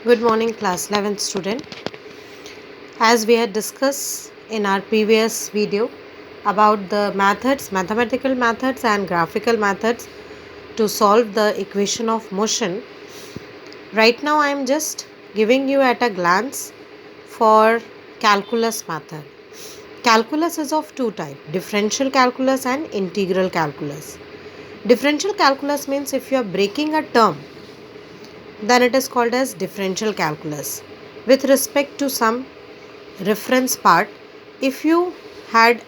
Good morning, class 11th student. As we had discussed in our previous video about the methods, mathematical methods and graphical methods to solve the equation of motion, right now I am just giving you at a glance for calculus method. Calculus is of two types, differential calculus and integral calculus. Differential calculus means if you are breaking a term, then it is called as differential calculus. With respect to some reference part, if you had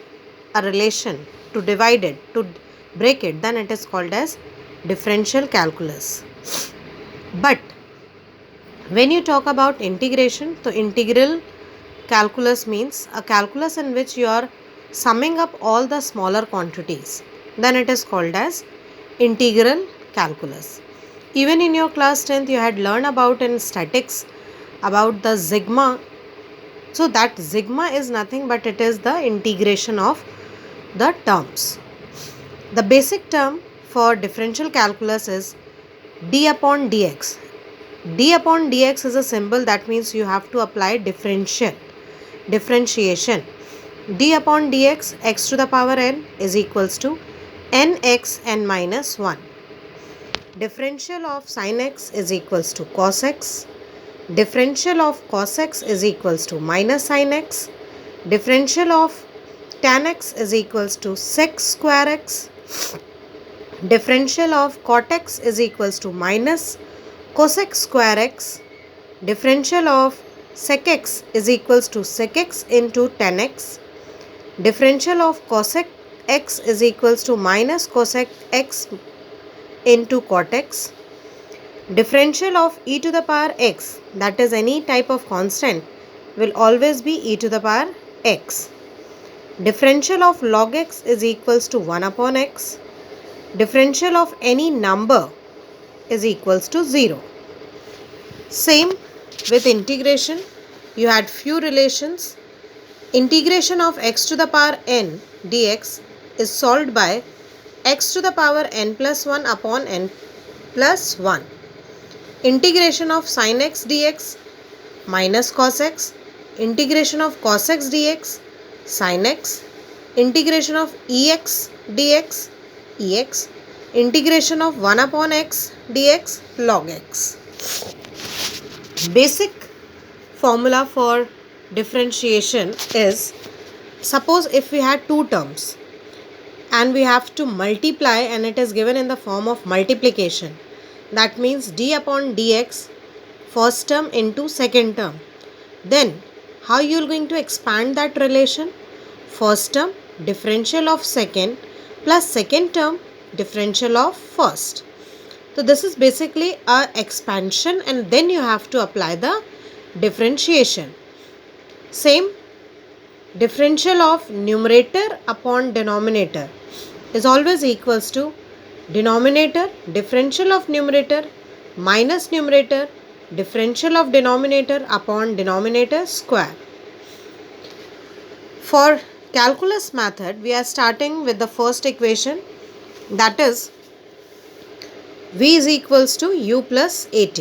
a relation to divide it, to break it, then it is called as differential calculus. But when you talk about integration, so integral calculus means a calculus in which you are summing up all the smaller quantities, then it is called as integral calculus. Even in your class 10th you had learned about in statics about the sigma. So that sigma is nothing but it is the integration of the terms. The basic term for differential calculus is d upon dx. D upon dx is a symbol that means you have to apply differentiation. D upon dx, x to the power n is equals to nx n minus 1. Differential of sin x is equals to cos x. Differential of cos x is equals to minus sin x. Differential of tan x is equals to sec square x. Differential of cot x is equals to minus cosec square x. Differential of sec x is equals to sec x into tan x. Differential of cosec x is equals to minus cosec x into cot x. Differential of e to the power x, that is any type of constant, will always be e to the power x. Differential of log x is equals to 1 upon x. Differential of any number is equals to 0. Same with integration, you had few relations. Integration of x to the power n dx is solved by x to the power n plus 1 upon n plus 1. Integration of sin x dx minus cos x. Integration of cos x dx sin x. Integration of ex dx ex. Integration of 1 upon x dx log x. Basic formula for differentiation is, suppose if we had two terms and we have to multiply and it is given in the form of multiplication, that means d upon dx first term into second term, then how you are going to expand that relation? First term differential of second plus second term differential of first. So this is basically a expansion and then you have to apply the differentiation. Same, differential of numerator upon denominator is always equals to denominator differential of numerator minus numerator differential of denominator upon denominator square. For calculus method, we are starting with the first equation, that is v is equals to u plus at.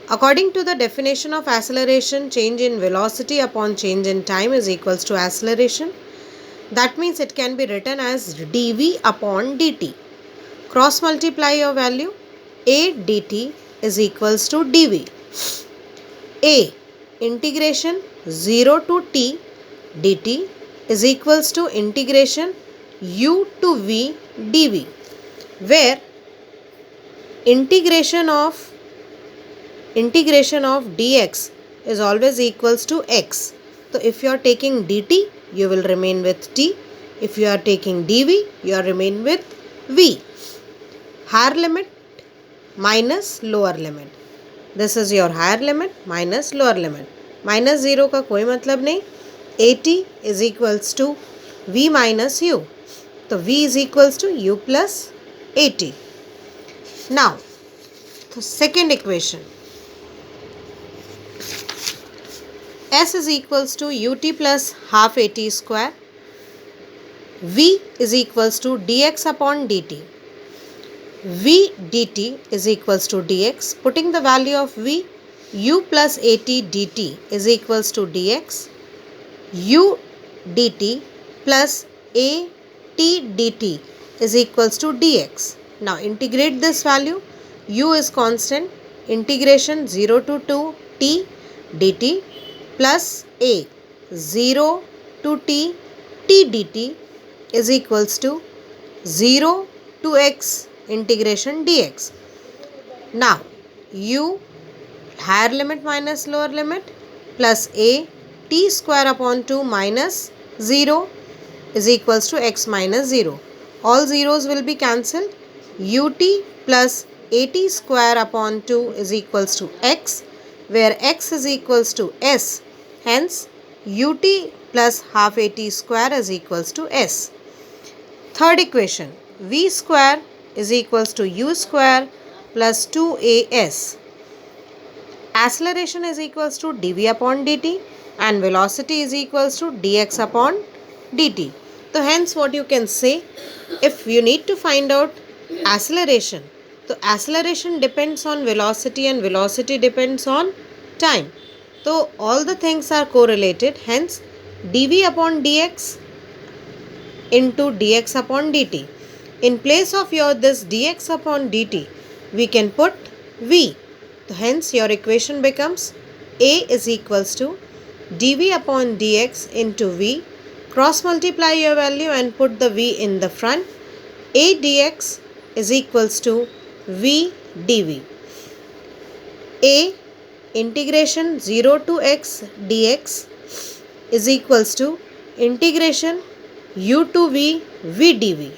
According to the definition of acceleration, change in velocity upon change in time is equals to acceleration. That means it can be written as dv upon dt. Cross multiply your value, a dt is equals to dv. A integration 0 to t dt is equals to integration u to v dv, where integration of dx is always equals to x. So if you are taking dt, you will remain with t. If you are taking dv, you are remain with v. Higher limit minus lower limit. This is your higher limit minus lower limit. Minus 0 का कोई मतलब नहीं. at is equals to v minus u. So v is equals to u plus at. Now, the second equation. S is equals to ut plus half at square. V is equals to dx upon dt. V dt is equals to dx. Putting the value of v, u plus at dt is equals to dx, u dt plus a t dt is equals to dx. Now integrate this value. U is constant. Integration 0 to 2 t dt plus a 0 to t dt is equals to 0 to x integration dx. Now u higher limit minus lower limit plus a t square upon 2 minus 0 is equals to x minus 0. All zeros will be cancelled. Ut plus at square upon 2 is equals to x, where x is equals to s. Hence, ut plus half at square is equals to s. Third equation, v square is equals to u square plus 2as. Acceleration is equals to dv upon dt and velocity is equals to dx upon dt. So hence what you can say, if you need to find out acceleration, so acceleration depends on velocity and velocity depends on time. So all the things are correlated, hence dv upon dx into dx upon dt. In place of your this dx upon dt, we can put v. So hence your equation becomes a is equals to dv upon dx into v. Cross multiply your value and put the v in the front. A dx is equals to v dv. A integration 0 to x dx is equals to integration u to v dv.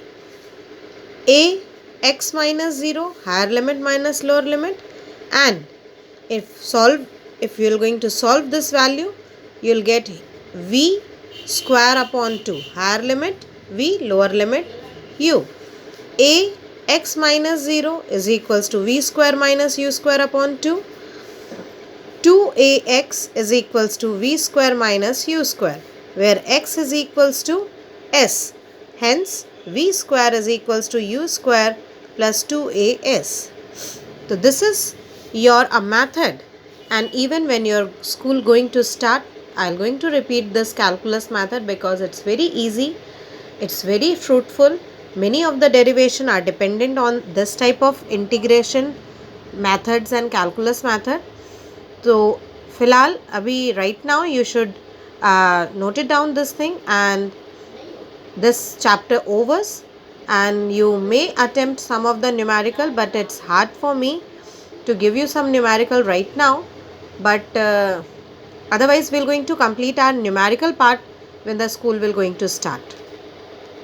A x minus 0 higher limit minus lower limit, and if you are going to solve this value, you will get v square upon 2 higher limit v lower limit u. A x minus 0 is equals to v square minus u square upon 2. 2ax is equals to v square minus u square, where x is equals to s. Hence v square is equals to u square plus 2as. So this is your method, and even when your school going to start, I am going to repeat this calculus method because it's very easy, it's very fruitful. Many of the derivation are dependent on this type of integration methods and calculus method. So फिलहाल अभी right now you should note it down this thing, and this chapter overs, and you may attempt some of the numerical, but it's hard for me to give you some numerical right now, but otherwise we're going to complete our numerical part when the school will going to start.